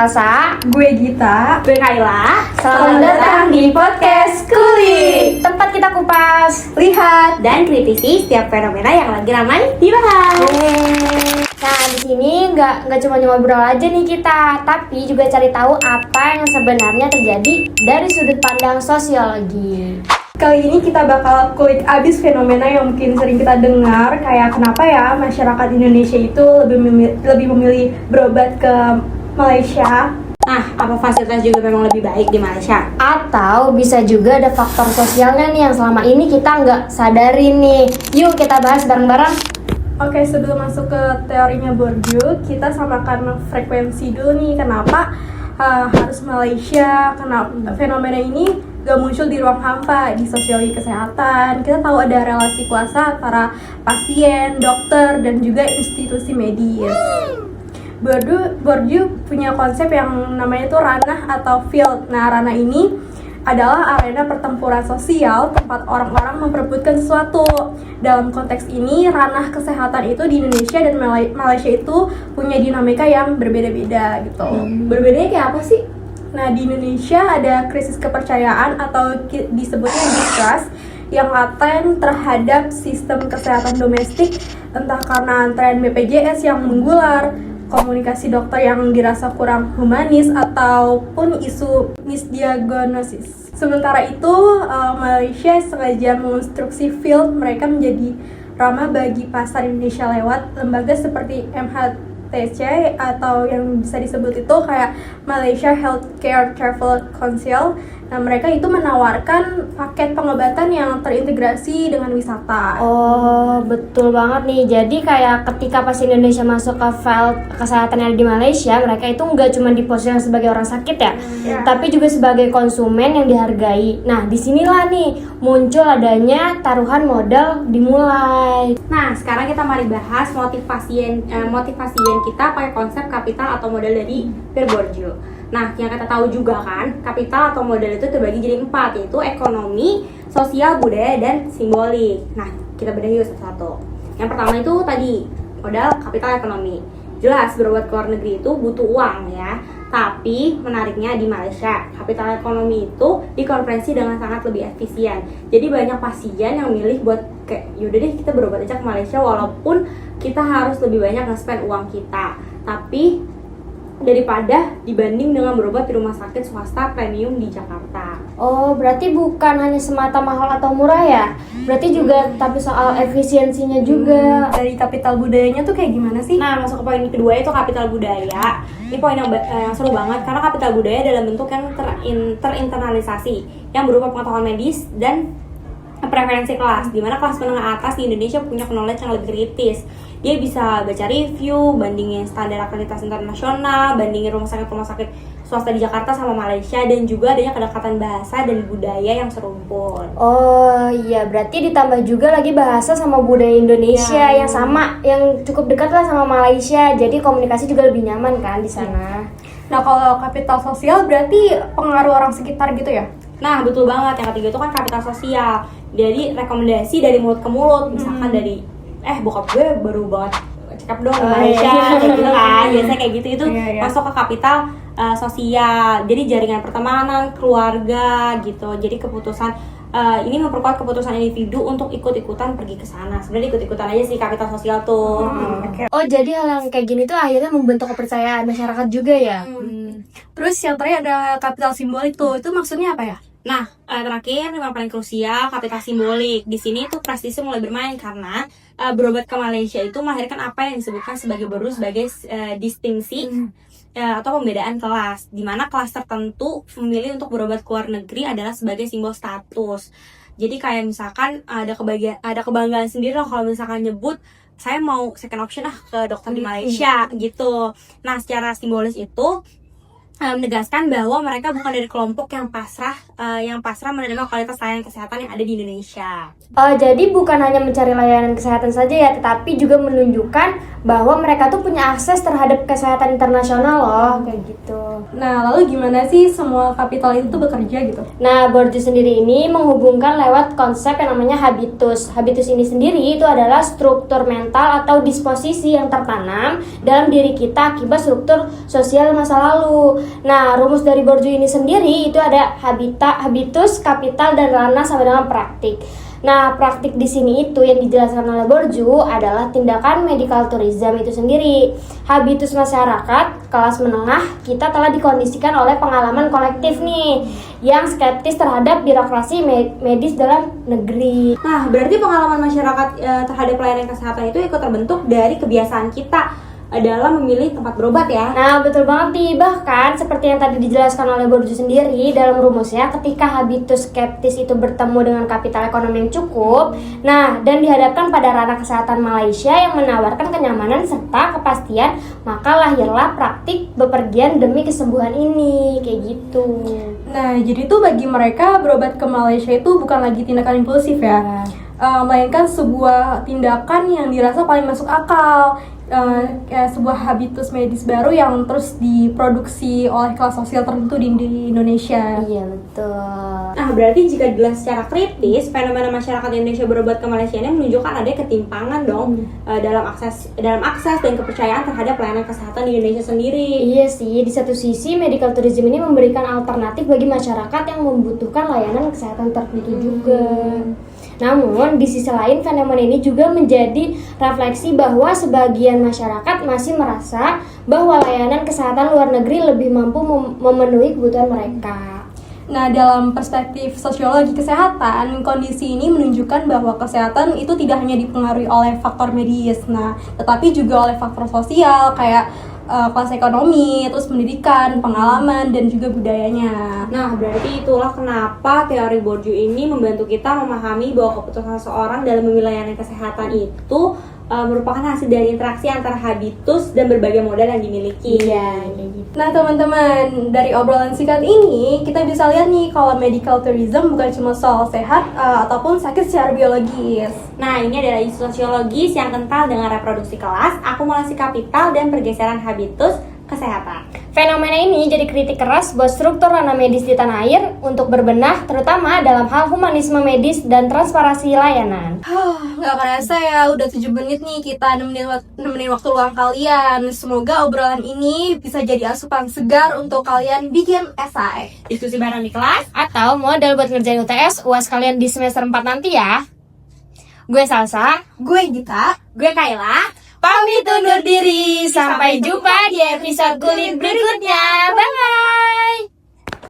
Salsa. Gue Gita. Gue Kayla. Selamat datang di podcast Kulik, tempat kita kupas, lihat, dan kritisi setiap fenomena yang lagi ramai dibahas. Nah, di sini nggak cuma ngobrol aja nih kita, tapi juga cari tahu apa yang sebenarnya terjadi dari sudut pandang sosiologi. Kali ini kita bakal kulik abis fenomena yang mungkin sering kita dengar, kayak kenapa ya masyarakat Indonesia itu lebih memilih berobat ke Malaysia. Nah, apa fasilitas juga memang lebih baik di Malaysia? Atau bisa juga ada faktor sosialnya nih yang selama ini kita nggak sadarin nih. Yuk kita bahas bareng-bareng. Oke, sebelum masuk ke teorinya Bourdieu, kita samakan frekuensi dulu nih. Kenapa harus Malaysia? Kenapa fenomena ini gak muncul di ruang hampa di sosiologi kesehatan? Kita tahu ada relasi kuasa antara pasien, dokter, dan juga institusi medis. Bourdieu punya konsep yang namanya tuh ranah atau field. Nah, ranah ini adalah arena pertempuran sosial tempat orang-orang memperebutkan sesuatu. Dalam konteks ini, ranah kesehatan itu di Indonesia dan Malaysia itu punya dinamika yang berbeda-beda gitu. Berbedanya kayak apa sih? Nah, di Indonesia ada krisis kepercayaan atau disebutnya distrust yang laten terhadap sistem kesehatan domestik, entah karena antrean BPJS yang menggular, komunikasi dokter yang dirasa kurang humanis, ataupun isu misdiagnosis. Sementara itu, Malaysia sengaja mengonstruksi field mereka menjadi ramah bagi pasar Indonesia lewat lembaga seperti MHTC atau yang bisa disebut itu kayak Malaysia Healthcare Travel Council. Nah, mereka itu menawarkan paket pengobatan yang terintegrasi dengan wisata. Oh, betul banget nih. Jadi kayak ketika pasien Indonesia masuk ke field kesehatan yang ada di Malaysia, mereka itu nggak cuma diposisikan sebagai orang sakit ya, tapi juga sebagai konsumen yang dihargai. Nah, disinilah nih muncul adanya taruhan modal dimulai. Nah, sekarang kita mari bahas motivasi kita pakai konsep kapital atau modal dari Bourdieu. Nah, yang kita tahu juga kan, kapital atau modal itu terbagi jadi 4, yaitu ekonomi, sosial, budaya, dan simbolik. Nah, kita bedah yuk satu-satu. Yang pertama itu tadi, modal kapital ekonomi. Jelas, berobat ke luar negeri itu butuh uang ya. Tapi, menariknya di Malaysia, kapital ekonomi itu dikonversi dengan sangat lebih efisien. Jadi banyak pasien yang milih buat kayak, yaudah deh kita berobat aja ke Malaysia walaupun kita harus lebih banyak nge-spend uang kita. Tapi, daripada dibanding dengan berobat di rumah sakit swasta premium di Jakarta. Oh, berarti bukan hanya semata mahal atau murah ya? Berarti juga tapi soal efisiensinya juga. Dari kapital budayanya tuh kayak gimana sih? Nah, masuk ke poin kedua itu kapital budaya. Ini poin yang seru banget karena kapital budaya dalam bentuk yang terinternalisasi yang berupa pengetahuan medis dan preferensi kelas, di mana kelas menengah atas di Indonesia punya knowledge yang lebih kritis. Dia bisa baca review, bandingin standar akreditasi internasional, bandingin rumah sakit swasta di Jakarta sama Malaysia, dan juga adanya kedekatan bahasa dan budaya yang serumpun. Oh iya, berarti ditambah juga lagi bahasa sama budaya Indonesia yang sama, yang cukup dekat lah sama Malaysia. Jadi komunikasi juga lebih nyaman kan di sana. Nah, kalau kapital sosial berarti pengaruh orang sekitar gitu ya? Nah, betul banget. Yang ketiga itu kan kapital sosial. Jadi rekomendasi dari mulut ke mulut, misalkan dari bokap gue baru banget check up dong di Malaysia, kayak gitu kan. Biasanya kayak gitu itu masuk ke kapital sosial. Jadi jaringan pertemanan, keluarga gitu. Jadi keputusan ini memperkuat keputusan individu untuk ikut-ikutan pergi ke sana. Sebenarnya ikut-ikutan aja sih kapital sosial tuh. Oh, jadi hal yang kayak gini tuh akhirnya membentuk kepercayaan masyarakat juga ya. Terus yang terakhir ada kapital simbolik tuh, itu maksudnya apa ya? Nah, terakhir yang paling krusial kapital simbolik. Di sini tuh prestise mulai bermain karena berobat ke Malaysia itu melahirkan apa yang disebutkan sebagai distingsi atau pembedaan kelas, di mana kelas tertentu memilih untuk berobat ke luar negeri adalah sebagai simbol status. Jadi kayak misalkan ada kebanggaan sendiri loh kalau misalkan nyebut saya mau second option ke dokter di Malaysia gitu. Nah, secara simbolis itu menegaskan bahwa mereka bukan dari kelompok yang pasrah menerima kualitas layanan kesehatan yang ada di Indonesia. Jadi bukan hanya mencari layanan kesehatan saja ya, tetapi juga menunjukkan bahwa mereka tuh punya akses terhadap kesehatan internasional loh, kayak gitu. Nah, lalu gimana sih semua kapital itu tuh bekerja gitu? Nah, Bourdieu sendiri ini menghubungkan lewat konsep yang namanya habitus. Habitus ini sendiri itu adalah struktur mental atau disposisi yang tertanam dalam diri kita akibat struktur sosial masa lalu. Nah, rumus dari Bourdieu ini sendiri itu ada habitus, kapital, dan ranah sampai dengan praktik. Nah, praktik di sini itu yang dijelaskan oleh Bourdieu adalah tindakan medical tourism itu sendiri. Habitus masyarakat kelas menengah kita telah dikondisikan oleh pengalaman kolektif nih yang skeptis terhadap birokrasi medis dalam negeri. Nah, berarti pengalaman masyarakat terhadap pelayanan kesehatan itu ikut terbentuk dari kebiasaan kita dalam memilih tempat berobat ya. Nah, betul banget nih. Bahkan seperti yang tadi dijelaskan oleh Bourdieu sendiri dalam rumusnya, ketika habitus skeptis itu bertemu dengan kapital ekonomi yang cukup, nah, dan dihadapkan pada ranah kesehatan Malaysia yang menawarkan kenyamanan serta kepastian, maka lahirlah praktik bepergian demi kesembuhan ini, kayak gitu. Nah, jadi tuh bagi mereka berobat ke Malaysia itu bukan lagi tindakan impulsif ya, melainkan sebuah tindakan yang dirasa paling masuk akal. Kayak sebuah habitus medis baru yang terus diproduksi oleh kelas sosial tertentu di Indonesia. Iya, betul. Nah, berarti jika dilihat secara kritis, fenomena masyarakat Indonesia berobat ke Malaysia ini menunjukkan ada ketimpangan dong dalam akses dan kepercayaan terhadap pelayanan kesehatan di Indonesia sendiri. Iya sih, di satu sisi medical tourism ini memberikan alternatif bagi masyarakat yang membutuhkan layanan kesehatan tertentu juga. Namun, di sisi lain fenomena ini juga menjadi refleksi bahwa sebagian masyarakat masih merasa bahwa layanan kesehatan luar negeri lebih mampu memenuhi kebutuhan mereka. Nah, dalam perspektif sosiologi kesehatan, kondisi ini menunjukkan bahwa kesehatan itu tidak hanya dipengaruhi oleh faktor medis, tetapi juga oleh faktor sosial kayak kelas ekonomi, terus pendidikan, pengalaman, dan juga budayanya. Nah, berarti itulah kenapa teori Bourdieu ini membantu kita memahami bahwa keputusan seseorang dalam memilih layanan kesehatan itu merupakan hasil dari interaksi antara habitus dan berbagai modal yang dimiliki. Iya, kayak gitu. Nah, teman-teman, dari obrolan singkat ini kita bisa lihat nih kalau medical tourism bukan cuma soal sehat ataupun sakit secara biologis. Nah, ini adalah isu sosiologis yang kental dengan reproduksi kelas, akumulasi kapital, dan pergeseran habitus kesehatan. Fenomena ini jadi kritik keras buat struktur ranah medis di tanah air untuk berbenah, terutama dalam hal humanisme medis dan transparansi layanan. Gak kerasa ya, udah 7 menit nih kita nemenin waktu luang kalian. Semoga obrolan ini bisa jadi asupan segar untuk kalian bikin esai, Diskusi bareng di kelas. atau modal buat ngerjain UTS UAS kalian di semester 4 nanti ya. Gue Salsa, gue Gita. Gue Kayla. pamit undur diri. Sampai jumpa di episode kulit berikutnya. Bye-bye.